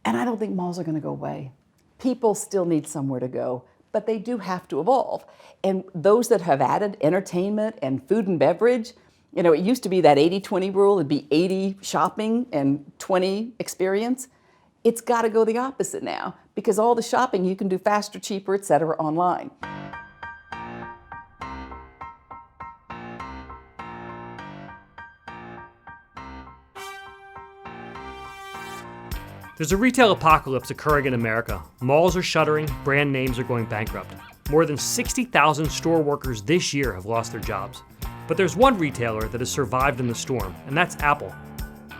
And I don't think malls are going to go away. People still need somewhere to go, but they do have to evolve. And those that have added entertainment and food and beverage, it used to be that 80-20 rule. It'd be 80 shopping and 20 experience. It's got to go the opposite now, because all the shopping you can do faster, cheaper, et cetera, online. There's a retail apocalypse occurring in America. Malls are shuttering, brand names are going bankrupt. More than 60,000 store workers this year have lost their jobs. But there's one retailer that has survived in the storm, and that's Apple.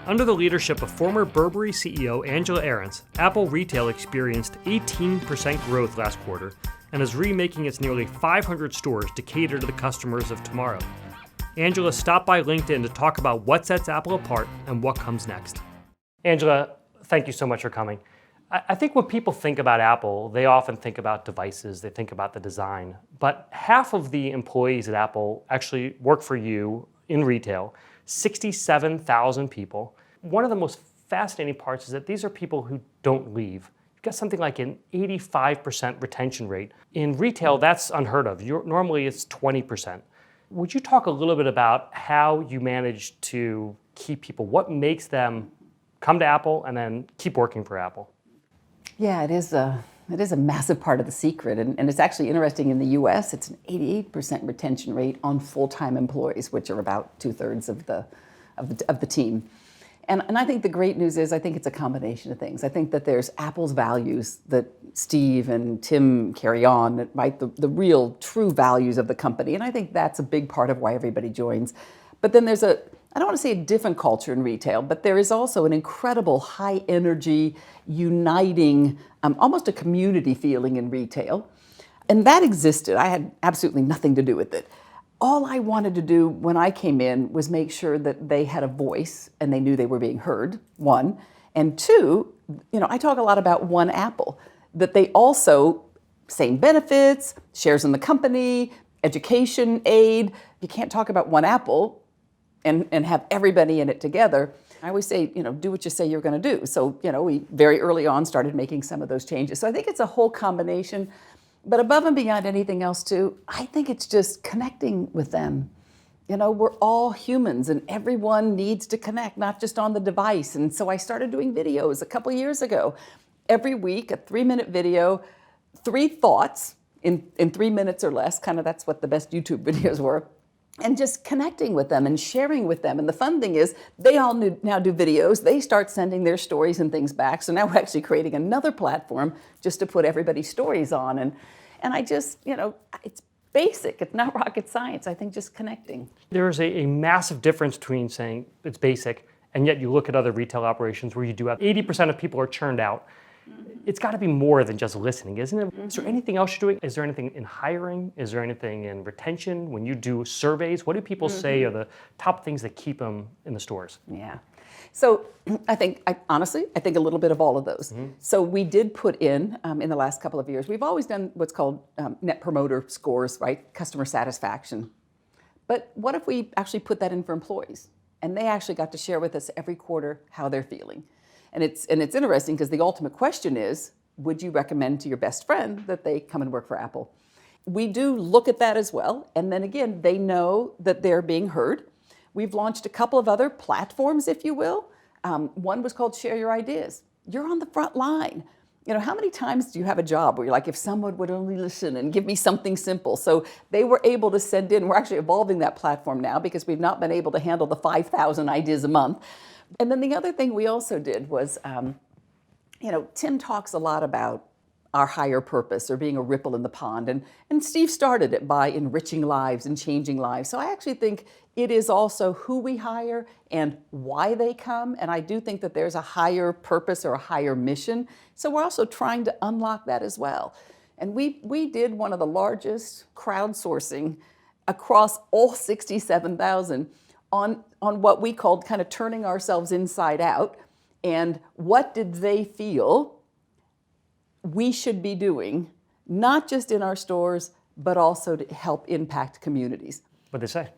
Under the leadership of former Burberry CEO Angela Ahrendts, Apple Retail experienced 18% growth last quarter and is remaking its nearly 500 stores to cater to the customers of tomorrow. Angela stopped by LinkedIn to talk about what sets Apple apart and what comes next. Angela, thank you so much for coming. I think when people think about Apple, they often think about devices, they think about the design, but half of the employees at Apple actually work for you in retail, 67,000 people. One of the most fascinating parts is that these are people who don't leave. You've got something like an 85% retention rate. In retail, that's unheard of. Normally it's 20%. Would you talk a little bit about how you manage to keep people, what makes them come to Apple and then keep working for Apple? Yeah, it is a massive part of the secret, and it's actually interesting. In the U.S., it's an 88% retention rate on full-time employees, which are about 2/3 of the team. And I think the great news is, I think it's a combination of things. I think that there's Apple's values that Steve and Tim carry on, right? The real, true values of the company, and I think that's a big part of why everybody joins. But then there's I don't want to say a different culture in retail, but there is also an incredible high energy, uniting, almost a community feeling in retail. And that existed. I had absolutely nothing to do with it. All I wanted to do when I came in was make sure that they had a voice and they knew they were being heard, one. And two, I talk a lot about one Apple, that they also, same benefits, shares in the company, education, aid. You can't talk about one Apple and have everybody in it together. I always say, do what you say you're going to do. So, we very early on started making some of those changes. So I think it's a whole combination. But above and beyond anything else, too, I think it's just connecting with them. We're all humans, and everyone needs to connect, not just on the device. And so I started doing videos a couple years ago. Every week, a 3-minute video, 3 thoughts in 3 minutes or less. Kind of that's what the best YouTube videos were. And just connecting with them and sharing with them. And the fun thing is, they all now do videos. They start sending their stories and things back. So now we're actually creating another platform just to put everybody's stories on. And I just, it's basic. It's not rocket science. I think just connecting. There's a massive difference between saying it's basic, and yet you look at other retail operations where you do have 80% of people are churned out. It's got to be more than just listening, isn't it? Is there anything else you're doing? Is there anything in hiring? Is there anything in retention? When you do surveys, what do people say are the top things that keep them in the stores? Yeah. So honestly, I think a little bit of all of those. So we did put in the last couple of years, we've always done what's called net promoter scores, right? Customer satisfaction. But what if we actually put that in for employees? And they actually got to share with us every quarter how they're feeling. And it's interesting because the ultimate question is, would you recommend to your best friend that they come and work for Apple? We do look at that as well. And then again, they know that they're being heard. We've launched a couple of other platforms, if you will. One was called Share Your Ideas. You're on the front line. How many times do you have a job where you're like, if someone would only listen and give me something simple? So they were able to send in, we're actually evolving that platform now because we've not been able to handle the 5,000 ideas a month. And then the other thing we also did was, Tim talks a lot about our higher purpose or being a ripple in the pond. And Steve started it by enriching lives and changing lives. So I actually think it is also who we hire and why they come. And I do think that there's a higher purpose or a higher mission. So we're also trying to unlock that as well. And we did one of the largest crowdsourcing across all 67,000 on what we called kind of turning ourselves inside out. And what did they feel we should be doing, not just in our stores, but also to help impact communities. What'd they say?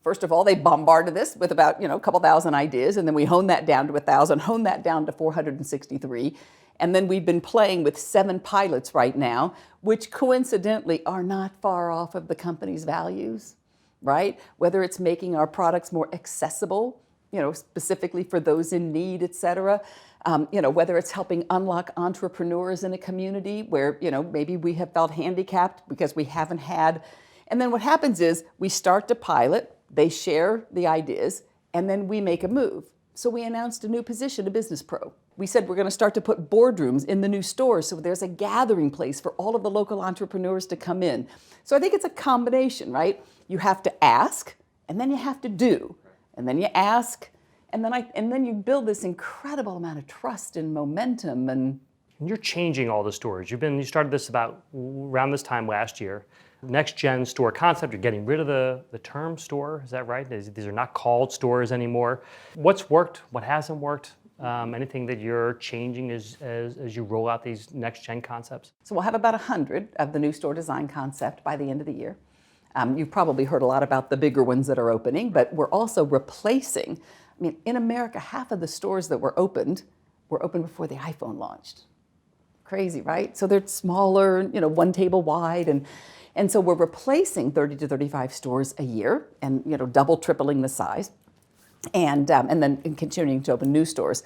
First of all, they bombarded this with about, a couple thousand ideas, and then we honed that down to 1,000, honed that down to 463. And then we've been playing with 7 pilots right now, which coincidentally are not far off of the company's values, right? Whether it's making our products more accessible, specifically for those in need, et cetera. Whether it's helping unlock entrepreneurs in a community where, maybe we have felt handicapped because we haven't had. And then what happens is we start to pilot, they share the ideas, and then we make a move. So we announced a new position, a business pro. We said we're going to start to put boardrooms in the new stores so there's a gathering place for all of the local entrepreneurs to come in. So I think it's a combination, right? You have to ask, and then you have to do. And then you ask, and then you build this incredible amount of trust and momentum. And you're changing all the stores. You started this about around this time last year. Next gen store concept, you're getting rid of the term store, is that right? These are not called stores anymore. What's worked, what hasn't worked? Anything that you're changing as you roll out these next gen concepts? So we'll have about 100 of the new store design concept by the end of the year. You've probably heard a lot about the bigger ones that are opening, but we're also replacing. In America, half of the stores that were opened before the iPhone launched. Crazy, right? So they're smaller, 1 table wide, and so we're replacing 30 to 35 stores a year, and double, tripling the size, and then continuing to open new stores.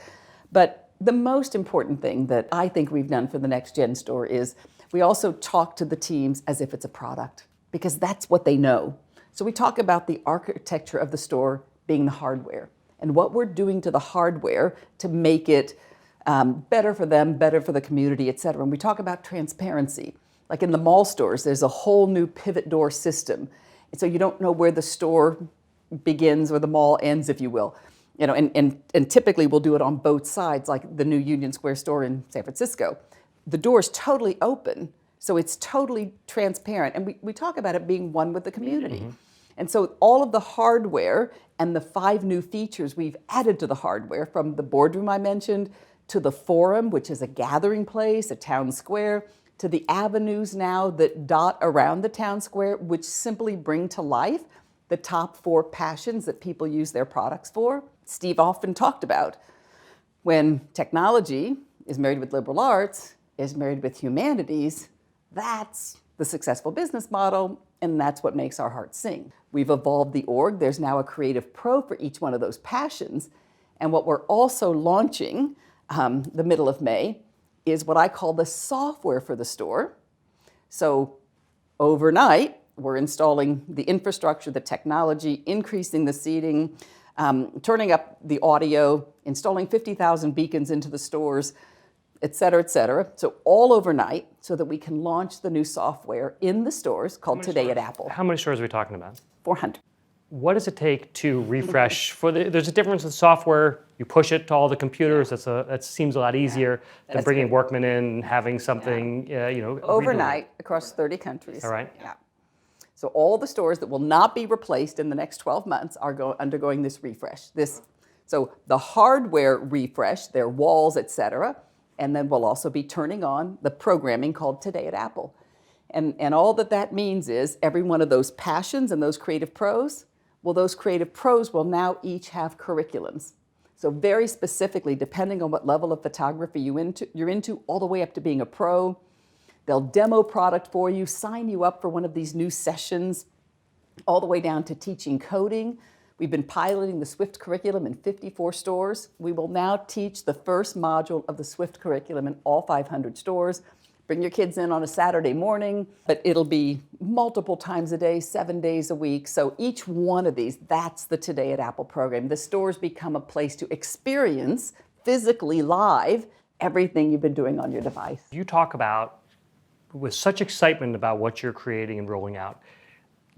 But the most important thing that I think we've done for the next gen store is we also talk to the teams as if it's a product, because that's what they know. So we talk about the architecture of the store being the hardware and what we're doing to the hardware to make it better for them, better for the community, et cetera. And we talk about transparency. Like in the mall stores, there's a whole new pivot door system. And so you don't know where the store begins or the mall ends, if you will. And typically we'll do it on both sides, like the new Union Square store in San Francisco. The door is totally open, so it's totally transparent. And we talk about it being one with the community. Mm-hmm. And so all of the hardware and the 5 new features we've added to the hardware, from the boardroom I mentioned, to the forum, which is a gathering place, a town square, to the avenues now that dot around the town square, which simply bring to life the top 4 passions that people use their products for. Steve often talked about when technology is married with liberal arts, is married with humanities, that's the successful business model, and that's what makes our hearts sing. We've evolved the org. There's now a creative pro for each one of those passions. And what we're also launching the middle of May is what I call the software for the store. So overnight, we're installing the infrastructure, the technology, increasing the seating, turning up the audio, installing 50,000 beacons into the stores, et cetera, et cetera. So all overnight, so that we can launch the new software in the stores called Today at Apple. How many stores are we talking about? 400. What does it take to refresh? There's a difference with software. You push it to all the computers. That seems a lot easier than bringing workmen in and having something, overnight across 30 countries. All right. Yeah. So all the stores that will not be replaced in the next 12 months are undergoing this refresh. So the hardware refresh, their walls, et cetera, and then we'll also be turning on the programming called Today at Apple. And all that means is every one of those passions and those creative pros, those creative pros will now each have curriculums. So very specifically, depending on what level of photography you're into, all the way up to being a pro, they'll demo product for you, sign you up for one of these new sessions, all the way down to teaching coding. We've been piloting the Swift curriculum in 54 stores. We will now teach the first module of the Swift curriculum in all 500 stores. Bring your kids in on a Saturday morning, but it'll be multiple times a day, 7 days a week. So each one of these, that's the Today at Apple program. The stores become a place to experience physically live everything you've been doing on your device. You talk about, with such excitement about what you're creating and rolling out,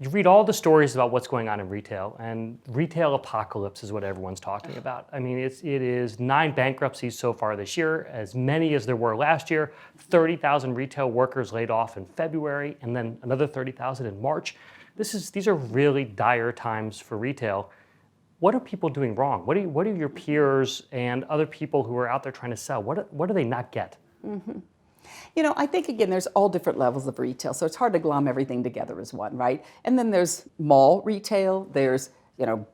you read all the stories about what's going on in retail, and retail apocalypse is what everyone's talking about. I mean, it is 9 bankruptcies so far this year, as many as there were last year, 30,000 retail workers laid off in February, and then another 30,000 in March. These are really dire times for retail. What are people doing wrong? What do your peers and other people who are out there trying to sell, what do they not get? Mm-hmm. I think, again, there's all different levels of retail, so it's hard to glom everything together as one, right? And then there's mall retail, there's,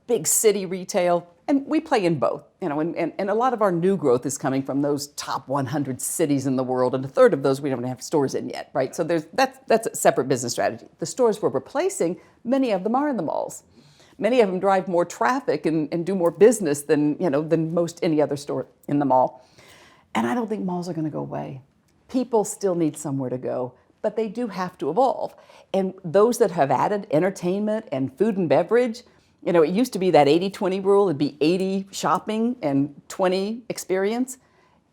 big city retail, and we play in both, and a lot of our new growth is coming from those top 100 cities in the world, and a third of those we don't have stores in yet, right? So that's a separate business strategy. The stores we're replacing, many of them are in the malls. Many of them drive more traffic and do more business than most any other store in the mall. And I don't think malls are going to go away. People still need somewhere to go, but they do have to evolve. And those that have added entertainment and food and beverage, it used to be that 80-20 rule. It'd be 80 shopping and 20 experience.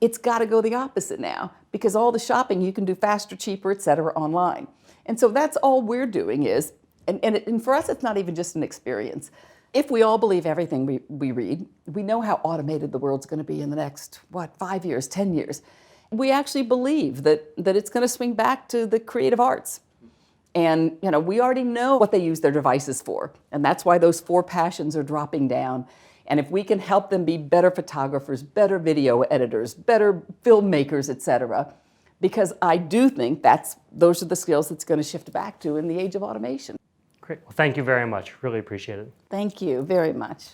It's got to go the opposite now, because all the shopping you can do faster, cheaper, et cetera, online. And so that's all we're doing is, and for us, it's not even just an experience. If we all believe everything we read, we know how automated the world's going to be in the next, 5 years, 10 years. We actually believe that it's going to swing back to the creative arts. And, we already know what they use their devices for. And that's why those 4 passions are dropping down. And if we can help them be better photographers, better video editors, better filmmakers, et cetera, because I do think those are the skills that's going to shift back to in the age of automation. Great. Well, thank you very much. Really appreciate it. Thank you very much.